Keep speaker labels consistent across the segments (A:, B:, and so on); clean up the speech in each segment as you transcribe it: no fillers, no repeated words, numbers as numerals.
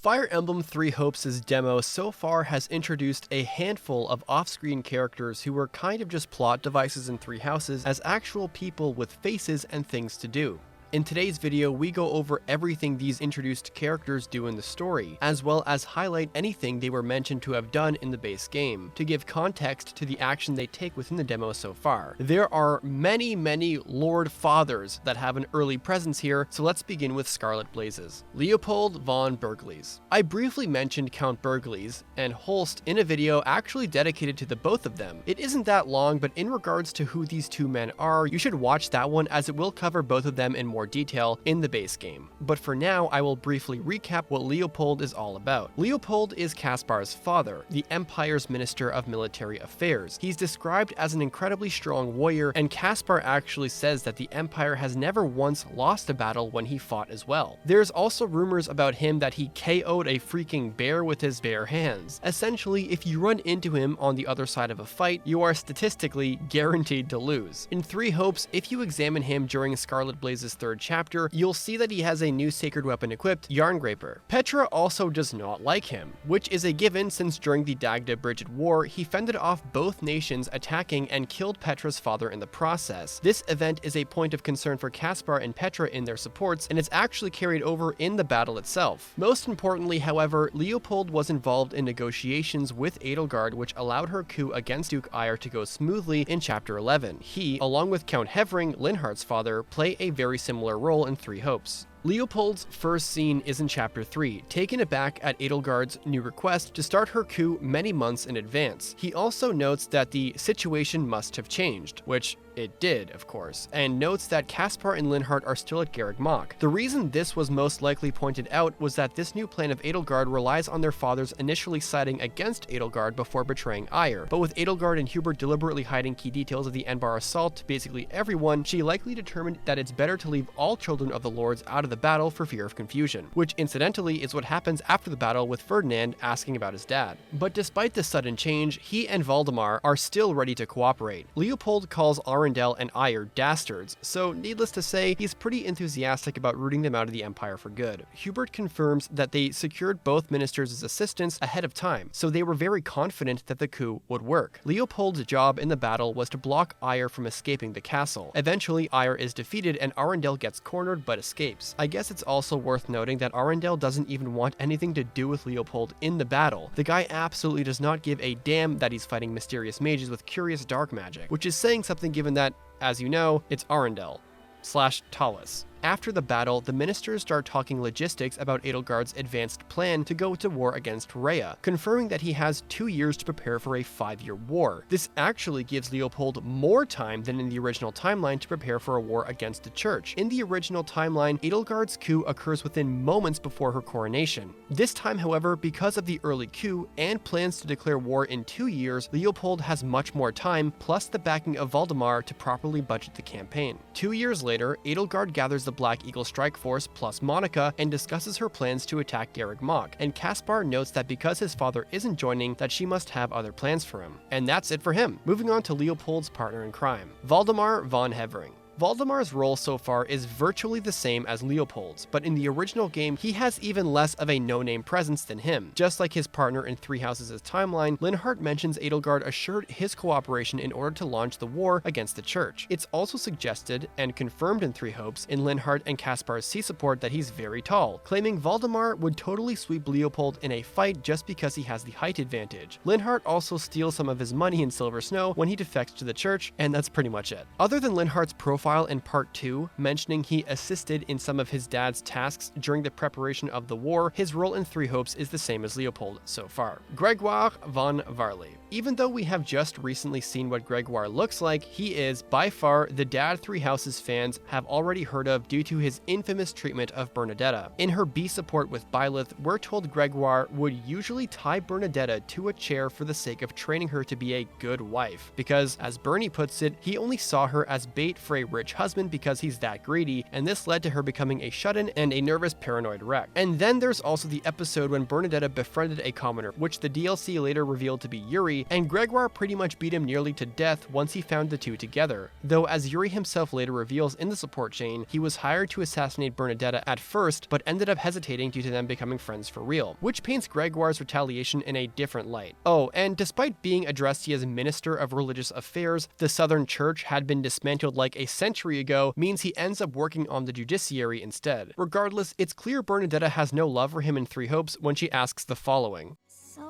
A: Fire Emblem Three Hopes' demo so far has introduced a handful of off-screen characters who were kind of just plot devices in Three Houses as actual people with faces and things to do. In today's video, we go over everything these introduced characters do in the story, as well as highlight anything they were mentioned to have done in the base game, to give context to the action they take within the demo so far. There are many Lord Fathers that have an early presence here, so let's begin with Scarlet Blazes. Leopold von Burgley's. I briefly mentioned Count Burgley's and Holst in a video actually dedicated to the both of them. It isn't that long, but in regards to who these two men are, you should watch that one as it will cover both of them in more detail in the base game. But for now, I will briefly recap what Leopold is all about. Leopold is Caspar's father, the Empire's Minister of Military Affairs. He's described as an incredibly strong warrior, and Caspar actually says that the Empire has never once lost a battle when he fought as well. There's also rumors about him that he KO'd a freaking bear with his bare hands. Essentially, if you run into him on the other side of a fight, you are statistically guaranteed to lose. In Three Hopes, if you examine him during Scarlet Blaze's third chapter, you'll see that he has a new sacred weapon equipped, Yarngraper. Petra also does not like him, which is a given since during the Dagda-Brigid War, he fended off both nations attacking and killed Petra's father in the process. This event is a point of concern for Caspar and Petra in their supports, and it's actually carried over in the battle itself. Most importantly, however, Leopold was involved in negotiations with Edelgard, which allowed her coup against Duke Eyre to go smoothly in Chapter 11. He, along with Count Hevering, Linhardt's father, play a very similar role in Three Hopes. Leopold's first scene is in Chapter 3, taken aback at Edelgard's new request to start her coup many months in advance. He also notes that the situation must have changed, which it did, of course, and notes that Caspar and Linhardt are still at Garreg Mach. The reason this was most likely pointed out was that this new plan of Edelgard relies on their fathers initially siding against Edelgard before betraying Eyre, but with Edelgard and Hubert deliberately hiding key details of the Enbar assault to basically everyone, she likely determined that it's better to leave all children of the lords out of the battle for fear of confusion, which incidentally is what happens after the battle with Ferdinand asking about his dad. But despite this sudden change, he and Valdemar are still ready to cooperate. Leopold calls Arundel and Eyre dastards, so needless to say, he's pretty enthusiastic about rooting them out of the Empire for good. Hubert confirms that they secured both ministers' assistance ahead of time, so they were very confident that the coup would work. Leopold's job in the battle was to block Eyre from escaping the castle. Eventually, Eyre is defeated and Arundel gets cornered but escapes. I guess it's also worth noting that Arundel doesn't even want anything to do with Leopold in the battle. The guy absolutely does not give a damn that he's fighting mysterious mages with curious dark magic, which is saying something given that, as you know, it's Arundel / Talus. After the battle, the ministers start talking logistics about Edelgard's advanced plan to go to war against Rhea, confirming that he has 2 years to prepare for a 5-year war. This actually gives Leopold more time than in the original timeline to prepare for a war against the church. In the original timeline, Edelgard's coup occurs within moments before her coronation. This time, however, because of the early coup and plans to declare war in 2 years, Leopold has much more time, plus the backing of Valdemar to properly budget the campaign. 2 years later, Edelgard gathers the Black Eagle Strike Force plus Monica and discusses her plans to attack Garreg Mach, and Caspar notes that because his father isn't joining, that she must have other plans for him. And that's it for him. Moving on to Leopold's partner in crime, Valdemar von Hevering. Valdemar's role so far is virtually the same as Leopold's, but in the original game, he has even less of a no-name presence than him. Just like his partner in Three Houses' timeline, Linhardt mentions Edelgard assured his cooperation in order to launch the war against the church. It's also suggested, and confirmed in Three Hopes, in Linhardt and Caspar's sea support that he's very tall, claiming Valdemar would totally sweep Leopold in a fight just because he has the height advantage. Linhardt also steals some of his money in Silver Snow when he defects to the church, and that's pretty much it. Other than Linhardt's profile in Part 2, mentioning he assisted in some of his dad's tasks during the preparation of the war, his role in Three Hopes is the same as Leopold so far. Gregoire von Burgley. Even though we have just recently seen what Gregoire looks like, he is, by far, the dad Three Houses fans have already heard of due to his infamous treatment of Bernadetta. In her B support with Byleth, we're told Gregoire would usually tie Bernadetta to a chair for the sake of training her to be a good wife, because, as Bernie puts it, he only saw her as bait for a rich husband because he's that greedy, and this led to her becoming a shut-in and a nervous paranoid wreck. And then there's also the episode when Bernadetta befriended a commoner, which the DLC later revealed to be Yuri, and Gregoire pretty much beat him nearly to death once he found the two together. Though as Yuri himself later reveals in the support chain, he was hired to assassinate Bernadetta at first, but ended up hesitating due to them becoming friends for real, which paints Gregoire's retaliation in a different light. Oh, and despite being addressed as Minister of Religious Affairs, the Southern Church had been dismantled like a century ago, means he ends up working on the judiciary instead. Regardless, it's clear Bernadetta has no love for him in Three Hopes when she asks the following.
B: So,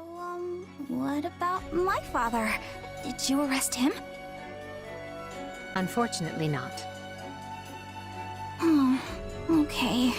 B: what about my father? Did you arrest him?
C: Unfortunately not.
B: Oh, okay.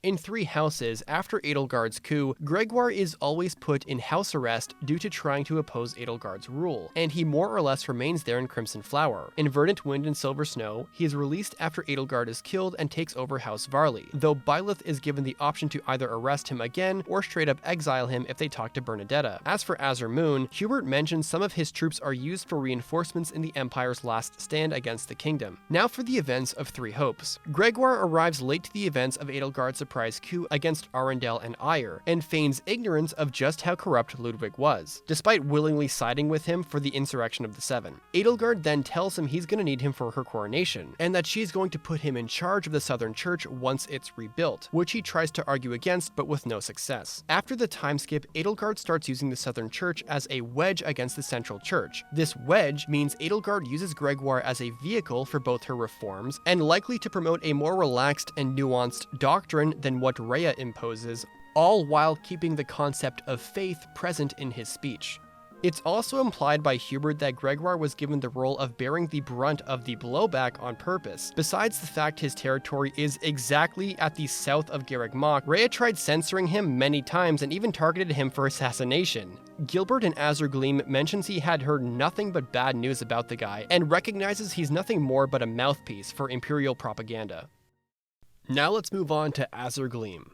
A: In Three Houses, after Edelgard's coup, Gregoire is always put in house arrest due to trying to oppose Edelgard's rule, and he more or less remains there in Crimson Flower. In Verdant Wind and Silver Snow, he is released after Edelgard is killed and takes over House Varley, though Byleth is given the option to either arrest him again or straight up exile him if they talk to Bernadetta. As for Azure Moon, Hubert mentions some of his troops are used for reinforcements in the Empire's last stand against the kingdom. Now for the events of Three Hopes. Gregoire arrives late to the events of Edelgard's surprise coup against Arundel and Ire, and feigns ignorance of just how corrupt Ludwig was, despite willingly siding with him for the insurrection of the Seven. Edelgard then tells him he's going to need him for her coronation, and that she's going to put him in charge of the Southern Church once it's rebuilt, which he tries to argue against but with no success. After the time skip, Edelgard starts using the Southern Church as a wedge against the Central Church. This wedge means Edelgard uses Gregoire as a vehicle for both her reforms, and likely to promote a more relaxed and nuanced doctrine than what Rhea imposes, all while keeping the concept of faith present in his speech. It's also implied by Hubert that Gregoire was given the role of bearing the brunt of the blowback on purpose. Besides the fact his territory is exactly at the south of Garreg Mach, Rhea tried censoring him many times and even targeted him for assassination. Gilbert in Azure Gleam mentions he had heard nothing but bad news about the guy, and recognizes he's nothing more but a mouthpiece for Imperial propaganda. Now let's move on to Azure Gleam.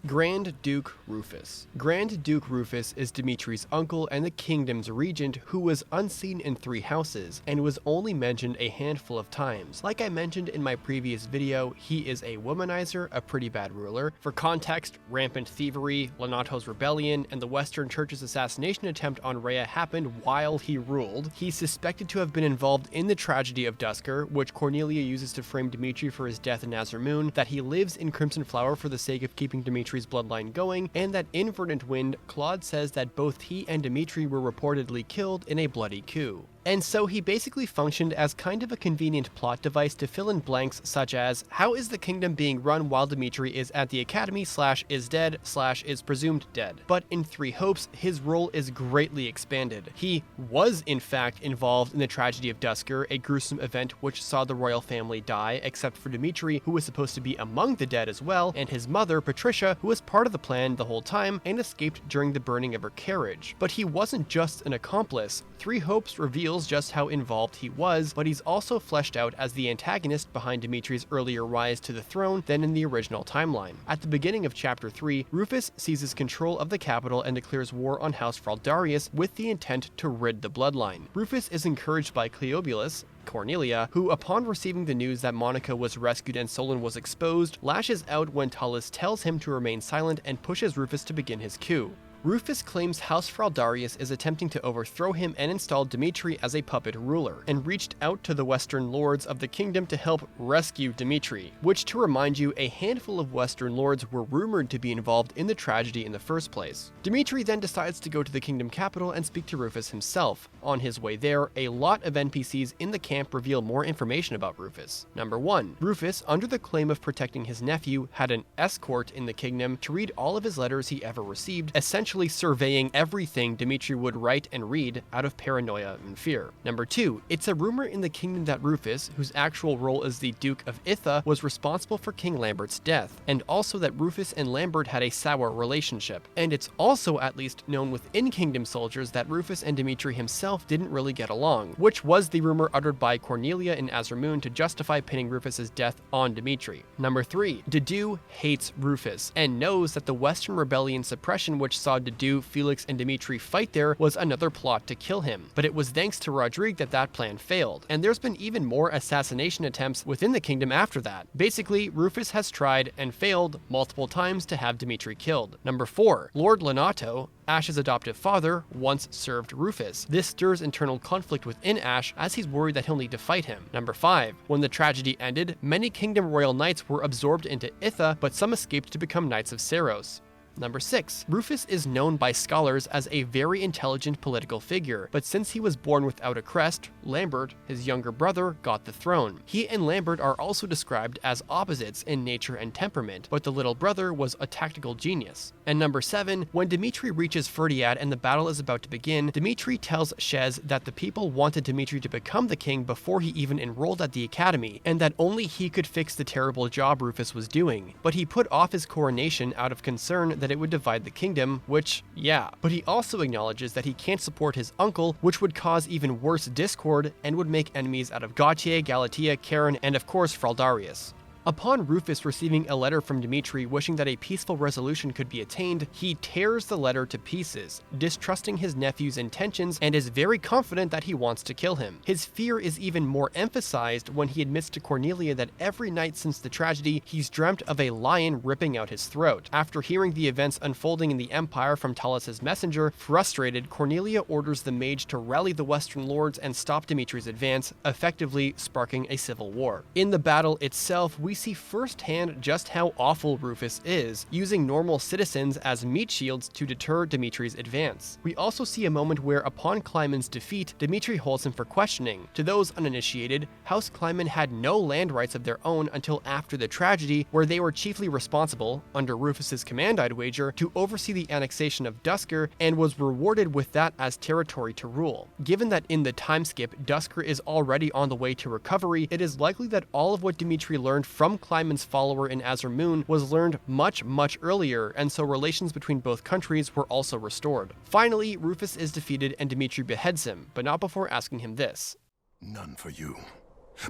A: Grand Duke Rufus. Grand Duke Rufus is Dimitri's uncle and the kingdom's regent who was unseen in Three Houses and was only mentioned a handful of times. Like I mentioned in my previous video, he is a womanizer, a pretty bad ruler. For context, rampant thievery, Lonato's rebellion, and the Western Church's assassination attempt on Rhea happened while he ruled. He's suspected to have been involved in the tragedy of Duscur, which Cornelia uses to frame Dimitri for his death in Azure Moon, that he lives in Crimson Flower for the sake of keeping Dimitri's bloodline going, and that in Verdant Wind, Claude says that both he and Dimitri were reportedly killed in a bloody coup. And so he basically functioned as kind of a convenient plot device to fill in blanks such as, how is the kingdom being run while Dimitri is at the academy / is dead / is presumed dead? But in Three Hopes, his role is greatly expanded. He was in fact involved in the tragedy of Duscur, a gruesome event which saw the royal family die, except for Dimitri, who was supposed to be among the dead as well, and his mother, Patricia, who was part of the plan the whole time and escaped during the burning of her carriage. But he wasn't just an accomplice. Three Hopes reveals just how involved he was, but he's also fleshed out as the antagonist behind Dimitri's earlier rise to the throne than in the original timeline. At the beginning of Chapter 3, Rufus seizes control of the capital and declares war on House Fraldarius with the intent to rid the bloodline. Rufus is encouraged by Cleobulus, Cornelia, who upon receiving the news that Monica was rescued and Solon was exposed, lashes out when Tullus tells him to remain silent and pushes Rufus to begin his coup. Rufus claims House Fraldarius is attempting to overthrow him and install Dimitri as a puppet ruler, and reached out to the Western lords of the kingdom to help rescue Dimitri, which, to remind you, a handful of Western lords were rumored to be involved in the tragedy in the first place. Dimitri then decides to go to the kingdom capital and speak to Rufus himself. On his way there, a lot of NPCs in the camp reveal more information about Rufus. Number 1. Rufus, under the claim of protecting his nephew, had an escort in the kingdom to read all of his letters he ever received, essentially surveying everything Dimitri would write and read out of paranoia and fear. Number 2, it's a rumor in the kingdom that Rufus, whose actual role as the Duke of Itha, was responsible for King Lambert's death, and also that Rufus and Lambert had a sour relationship. And it's also at least known within kingdom soldiers that Rufus and Dimitri himself didn't really get along, which was the rumor uttered by Cornelia in Azure Moon to justify pinning Rufus's death on Dimitri. Number 3, Dedue hates Rufus, and knows that the Western Rebellion suppression which saw Claude to do Felix and Dimitri fight there was another plot to kill him, but it was thanks to Rodrigue that plan failed, and there's been even more assassination attempts within the kingdom after that. Basically, Rufus has tried and failed multiple times to have Dimitri killed. Number 4. Lord Leonato, Ash's adoptive father, once served Rufus. This stirs internal conflict within Ash as he's worried that he'll need to fight him. Number 5. When the tragedy ended, many Kingdom Royal Knights were absorbed into Itha, but some escaped to become Knights of Seiros. Number 6. Rufus is known by scholars as a very intelligent political figure, but since he was born without a crest, Lambert, his younger brother, got the throne. He and Lambert are also described as opposites in nature and temperament, but the little brother was a tactical genius. And number 7. When Dimitri reaches Ferdiad and the battle is about to begin, Dimitri tells Shez that the people wanted Dimitri to become the king before he even enrolled at the academy, and that only he could fix the terrible job Rufus was doing. But he put off his coronation out of concern that it would divide the kingdom, which, yeah. But he also acknowledges that he can't support his uncle, which would cause even worse discord and would make enemies out of Gautier, Galatea, Karen, and of course Fraldarius. Upon Rufus receiving a letter from Dimitri wishing that a peaceful resolution could be attained, he tears the letter to pieces, distrusting his nephew's intentions and is very confident that he wants to kill him. His fear is even more emphasized when he admits to Cornelia that every night since the tragedy, he's dreamt of a lion ripping out his throat. After hearing the events unfolding in the Empire from Talus's messenger, frustrated, Cornelia orders the mage to rally the Western lords and stop Dimitri's advance, effectively sparking a civil war. In the battle itself, we see firsthand just how awful Rufus is, using normal citizens as meat shields to deter Dimitri's advance. We also see a moment where, upon Kleiman's defeat, Dimitri holds him for questioning. To those uninitiated, House Kleiman had no land rights of their own until after the tragedy, where they were chiefly responsible, under Rufus's command I'd wager, to oversee the annexation of Duscur, and was rewarded with that as territory to rule. Given that in the time skip, Duscur is already on the way to recovery, it is likely that all of what Dimitri learned from Kleiman's follower in Azure Moon was learned much earlier, and so relations between both countries were also restored. Finally, Rufus is defeated and Dimitri beheads him, but not before asking him this.
C: None for you.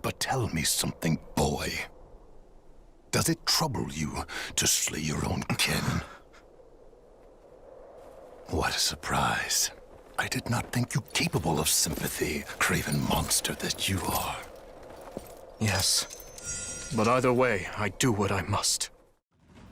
C: But tell me something, boy. Does it trouble you to slay your own kin? What a surprise. I did not think you capable of sympathy, craven monster that you are.
D: Yes. But either way, I do what I must.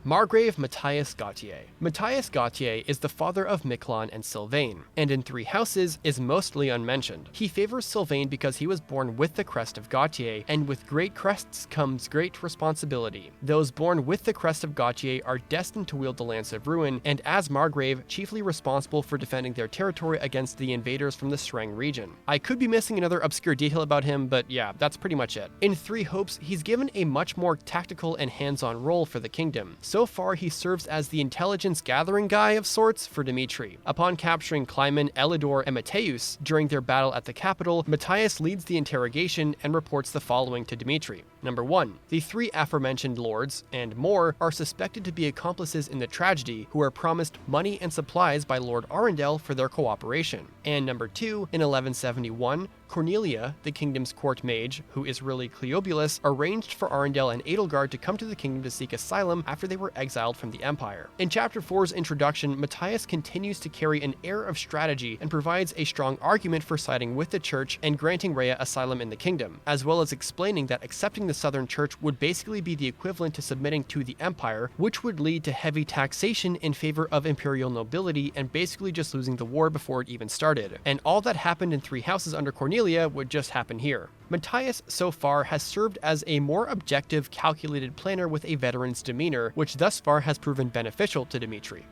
A: Margrave Mathias Gautier. Mathias Gautier is the father of Miquelon and Sylvain, and in Three Houses is mostly unmentioned. He favors Sylvain because he was born with the crest of Gautier, and with great crests comes great responsibility. Those born with the crest of Gautier are destined to wield the Lance of Ruin, and as Margrave, chiefly responsible for defending their territory against the invaders from the Sreng region. I could be missing another obscure detail about him, but yeah, that's pretty much it. In Three Hopes, he's given a much more tactical and hands-on role for the kingdom. So far, he serves as the intelligence gathering guy of sorts for Dimitri. Upon capturing Kleiman, Elidor, and Mateus during their battle at the capital, Mathias leads the interrogation and reports the following to Dimitri. Number 1. The 3 aforementioned lords, and more, are suspected to be accomplices in the tragedy, who are promised money and supplies by Lord Arundel for their cooperation. And number 2, in 1171, Cornelia, the kingdom's court mage, who is really Cleobulus, arranged for Arundel and Edelgard to come to the kingdom to seek asylum after they were exiled from the Empire. In Chapter 4's introduction, Mathias continues to carry an air of strategy and provides a strong argument for siding with the Church and granting Rhea asylum in the kingdom, as well as explaining that accepting the Southern Church would basically be the equivalent to submitting to the Empire, which would lead to heavy taxation in favor of imperial nobility and basically just losing the war before it even started. And all that happened in Three Houses under Cornelia would just happen here. Mathias so far has served as a more objective, calculated planner with a veteran's demeanor, which thus far has proven beneficial to Dimitri.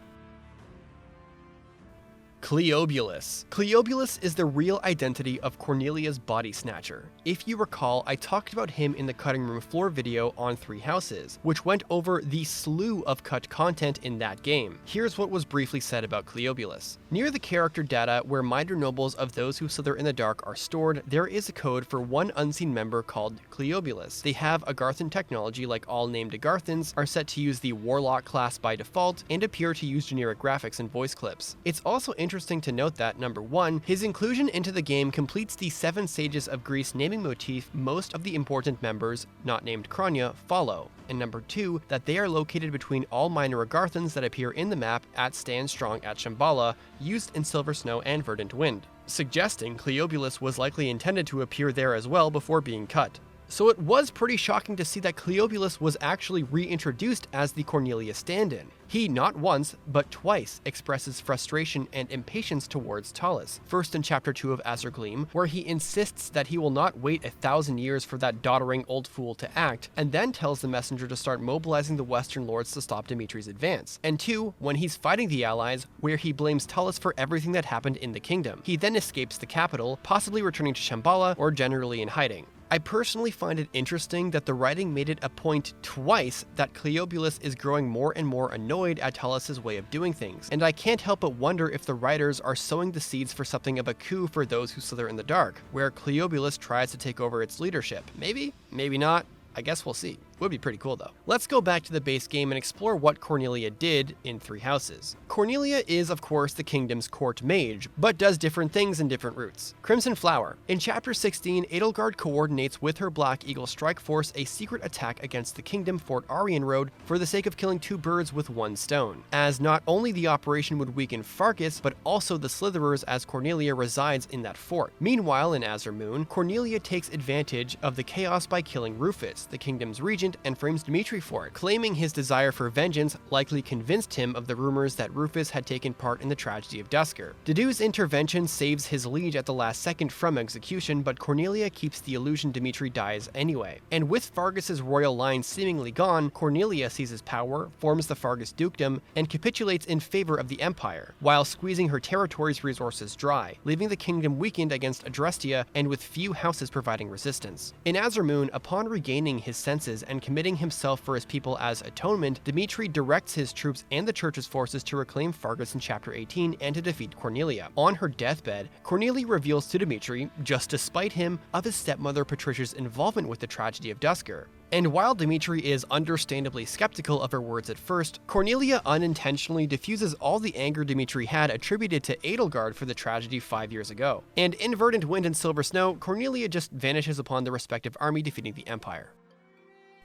A: Cleobulus. Cleobulus is the real identity of Cornelia's body snatcher. If you recall, I talked about him in the cutting room floor video on Three Houses, which went over the slew of cut content in that game. Here's what was briefly said about Cleobulus. Near the character data where minor nobles of those who slither in the dark are stored, there is a code for one unseen member called Cleobulus. They have Agarthan technology like all named Agarthans, are set to use the Warlock class by default, and appear to use generic graphics and voice clips. It's also interesting interesting to note that, number 1, his inclusion into the game completes the 7 Sages of Greece naming motif most of the important members, not named Kronya, follow, and number 2, that they are located between all minor Agarthans that appear in the map at Stand Strong at Shambhala, used in Silver Snow and Verdant Wind, suggesting Cleobulus was likely intended to appear there as well before being cut. So it was pretty shocking to see that Cleobulus was actually reintroduced as the Cornelia stand-in. He not once, but twice expresses frustration and impatience towards Talus. First in Chapter 2 of Azure Gleam, where he insists that he will not wait 1,000 years for that doddering old fool to act, and then tells the messenger to start mobilizing the Western Lords to stop Dimitri's advance. And 2, when he's fighting the Allies, where he blames Talus for everything that happened in the kingdom. He then escapes the capital, possibly returning to Shambhala or generally in hiding. I personally find it interesting that the writing made it a point twice that Cleobulus is growing more and more annoyed at Talus' way of doing things, and I can't help but wonder if the writers are sowing the seeds for something of a coup for those who slither in the dark, where Cleobulus tries to take over its leadership. Maybe? Maybe not. I guess we'll see. Would be pretty cool though. Let's go back to the base game and explore what Cornelia did in Three Houses. Cornelia is, of course, the kingdom's court mage, but does different things in different routes. Crimson Flower. In Chapter 16, Edelgard coordinates with her Black Eagle strike force a secret attack against the kingdom Fort Aryan Road for the sake of killing 2 birds with 1 stone, as not only the operation would weaken Fargus, but also the Slitherers, as Cornelia resides in that fort. Meanwhile, in Azure Moon, Cornelia takes advantage of the chaos by killing Rufus, the kingdom's regent, and frames Dimitri for it, claiming his desire for vengeance likely convinced him of the rumors that Rufus had taken part in the tragedy of Duscur. Dedue's intervention saves his liege at the last second from execution, but Cornelia keeps the illusion Dimitri dies anyway. And with Fargus's royal line seemingly gone, Cornelia seizes power, forms the Fargus dukedom, and capitulates in favor of the Empire, while squeezing her territory's resources dry, leaving the kingdom weakened against Adrestia and with few houses providing resistance. In Azure Moon, upon regaining his senses and committing himself for his people as atonement, Dimitri directs his troops and the church's forces to reclaim Fargus in Chapter 18 and to defeat Cornelia. On her deathbed, Cornelia reveals to Dimitri, just to spite him, of his stepmother Patricia's involvement with the tragedy of Duscur. And while Dimitri is understandably skeptical of her words at first, Cornelia unintentionally diffuses all the anger Dimitri had attributed to Edelgard for the tragedy 5 years ago. And in Verdant Wind and Silver Snow, Cornelia just vanishes upon the respective army defeating the Empire.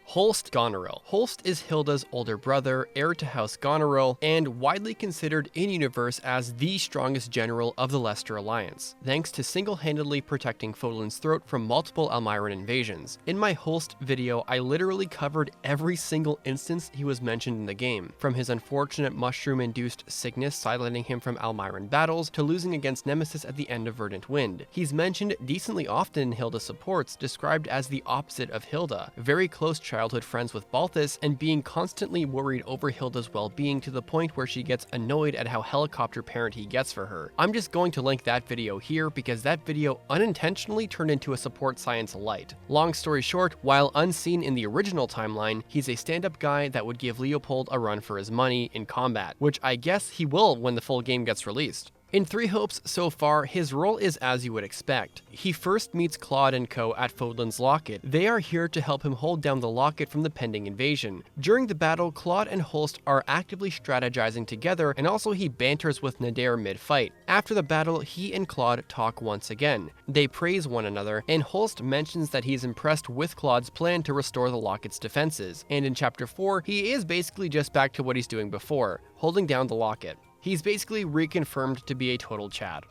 A: Holst Goneril. Holst is Hilda's older brother, heir to House Goneril, and widely considered in-universe as the strongest general of the Leicester Alliance, thanks to single-handedly protecting Fodlan's throat from multiple Almiran invasions. In my Holst video, I literally covered every single instance he was mentioned in the game, from his unfortunate mushroom-induced sickness sidelining him from Almiran battles, to losing against Nemesis at the end of Verdant Wind. He's mentioned decently often in Hilda's supports, described as the opposite of Hilda, very close childhood friends with Balthus, and being constantly worried over Hilda's well-being to the point where she gets annoyed at how helicopter parent he gets for her. I'm just going to link that video here because that video unintentionally turned into a support science light. Long story short, while unseen in the original timeline, he's a stand-up guy that would give Leopold a run for his money in combat, which I guess he will when the full game gets released. In Three Hopes so far, his role is as you would expect. He first meets Claude and co at Fodlan's Locket. They are here to help him hold down the Locket from the pending invasion. During the battle, Claude and Holst are actively strategizing together, and also he banters with Nadir mid-fight. After the battle, he and Claude talk once again. They praise one another, and Holst mentions that he's impressed with Claude's plan to restore the Locket's defenses. And in Chapter 4, he is basically just back to what he's doing before, holding down the Locket. He's basically reconfirmed to be a total Chad.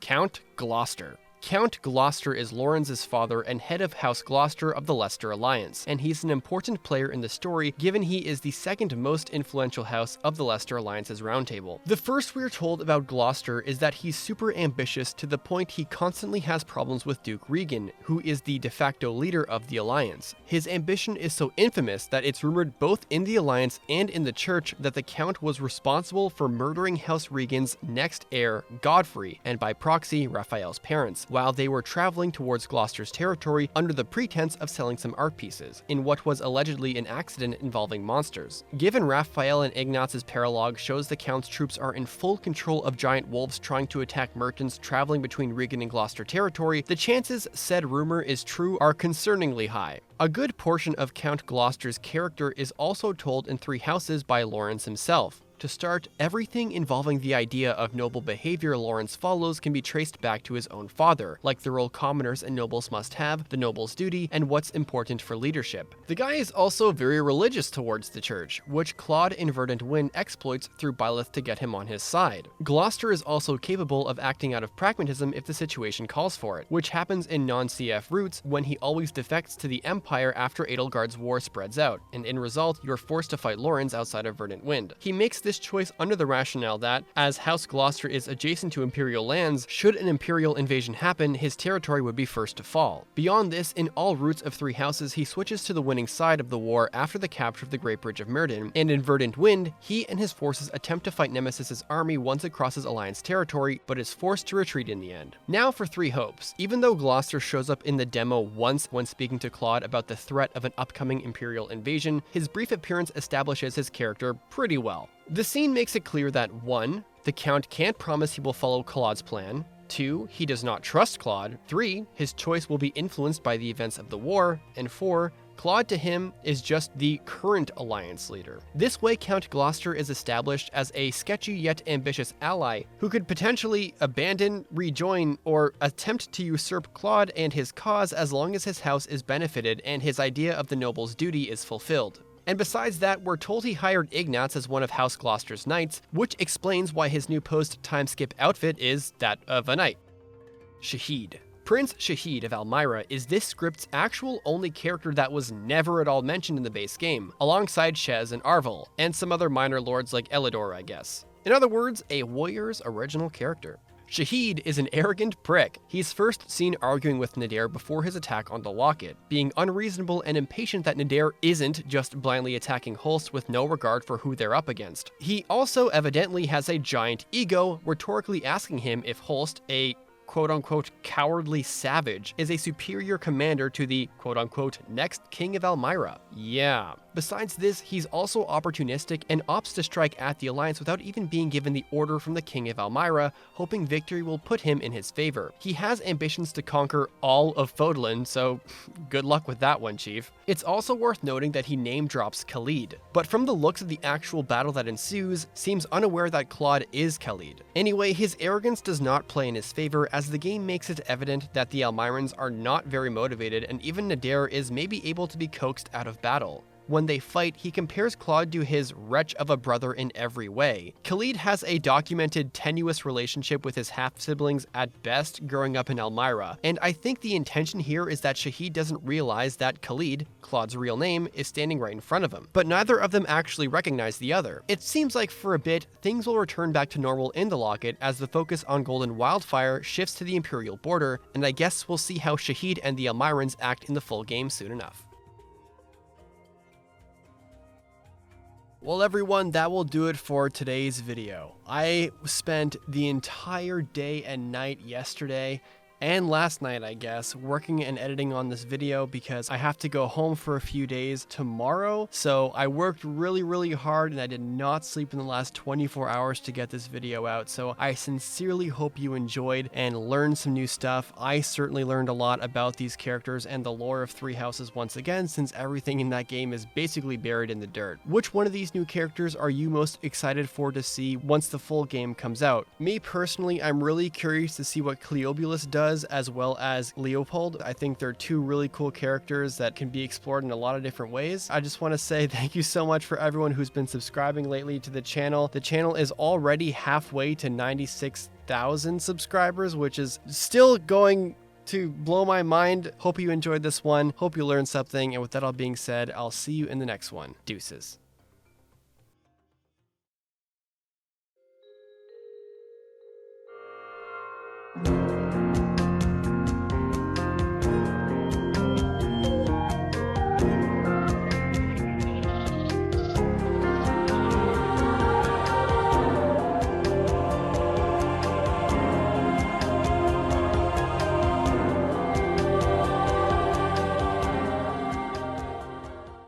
A: Count Gloucester. Count Gloucester is Lorenz's father and head of House Gloucester of the Leicester Alliance, and he's an important player in the story given he is the second most influential house of the Leicester Alliance's roundtable. The first we're told about Gloucester is that he's super ambitious to the point he constantly has problems with Duke Regan, who is the de facto leader of the Alliance. His ambition is so infamous that it's rumored both in the Alliance and in the Church that the Count was responsible for murdering House Regan's next heir, Godfrey, and by proxy, Raphael's parents, while they were traveling towards Gloucester's territory under the pretense of selling some art pieces, in what was allegedly an accident involving monsters. Given Raphael and Ignaz's paralogue shows the Count's troops are in full control of giant wolves trying to attack merchants traveling between Regan and Gloucester territory, the chances said rumor is true are concerningly high. A good portion of Count Gloucester's character is also told in Three Houses by Lorenz himself. To start, everything involving the idea of noble behavior Lawrence follows can be traced back to his own father, like the role commoners and nobles must have, the noble's duty, and what's important for leadership. The guy is also very religious towards the church, which Claude in Verdant Wind exploits through Byleth to get him on his side. Gloucester is also capable of acting out of pragmatism if the situation calls for it, which happens in non-CF routes when he always defects to the Empire after Edelgard's war spreads out, and in result, you're forced to fight Lawrence outside of Verdant Wind. He makes this choice under the rationale that, as House Gloucester is adjacent to Imperial lands, should an Imperial invasion happen, his territory would be first to fall. Beyond this, in all routes of Three Houses, he switches to the winning side of the war after the capture of the Great Bridge of Myrddin, and in Verdant Wind, he and his forces attempt to fight Nemesis's army once it crosses Alliance territory, but is forced to retreat in the end. Now for Three Hopes. Even though Gloucester shows up in the demo once when speaking to Claude about the threat of an upcoming Imperial invasion, his brief appearance establishes his character pretty well. The scene makes it clear that 1. The Count can't promise he will follow Claude's plan. 2. He does not trust Claude. 3. His choice will be influenced by the events of the war. And 4. Claude to him is just the current alliance leader. This way, Count Gloucester is established as a sketchy yet ambitious ally who could potentially abandon, rejoin, or attempt to usurp Claude and his cause as long as his house is benefited and his idea of the noble's duty is fulfilled. And besides that, we're told he hired Ignatz as one of House Gloucester's knights, which explains why his new post-time skip outfit is that of a knight. Shahid. Prince Shahid of Almyra is this script's actual only character that was never at all mentioned in the base game, alongside Shez and Arvel, and some other minor lords like Elidor, I guess. In other words, a warrior's original character. Shahid is an arrogant prick. He's first seen arguing with Nadir before his attack on the locket, being unreasonable and impatient that Nadir isn't just blindly attacking Holst with no regard for who they're up against. He also evidently has a giant ego, rhetorically asking him if Holst, a quote-unquote cowardly savage, is a superior commander to the quote-unquote next king of Almyra. Yeah. Besides this, he's also opportunistic and opts to strike at the Alliance without even being given the order from the king of Almyra, hoping victory will put him in his favor. He has ambitions to conquer all of Fodlan, so good luck with that one, Chief. It's also worth noting that he name drops Khalid, but from the looks of the actual battle that ensues, seems unaware that Claude is Khalid. Anyway, his arrogance does not play in his favor as the game makes it evident that the Almyrans are not very motivated, and even Nadir is maybe able to be coaxed out of battle. When they fight, he compares Claude to his wretch of a brother in every way. Khalid has a documented tenuous relationship with his half-siblings at best growing up in Almyra, and I think the intention here is that Shahid doesn't realize that Khalid, Claude's real name, is standing right in front of him. But neither of them actually recognize the other. It seems like for a bit, things will return back to normal in the locket as the focus on Golden Wildfire shifts to the Imperial border, and I guess we'll see how Shahid and the Almyrans act in the full game soon enough. Well everyone, that will do it for today's video. I spent the entire day and night yesterday and last night, I guess, working and editing on this video because I have to go home for a few days tomorrow. So I worked really hard and I did not sleep in the last 24 hours to get this video out. So I sincerely hope you enjoyed and learned some new stuff. I certainly learned a lot about these characters and the lore of Three Houses once again, since everything in that game is basically buried in the dirt. Which one of these new characters are you most excited for to see once the full game comes out? Me personally, I'm really curious to see what Cleobulus does, as well as Leopold. I think they're two really cool characters that can be explored in a lot of different ways. I just want to say thank you so much for everyone who's been subscribing lately to the channel. The channel is already halfway to 96,000 subscribers, which is still going to blow my mind. Hope you enjoyed this one. Hope you learned something. And with that all being said, I'll see you in the next one. Deuces.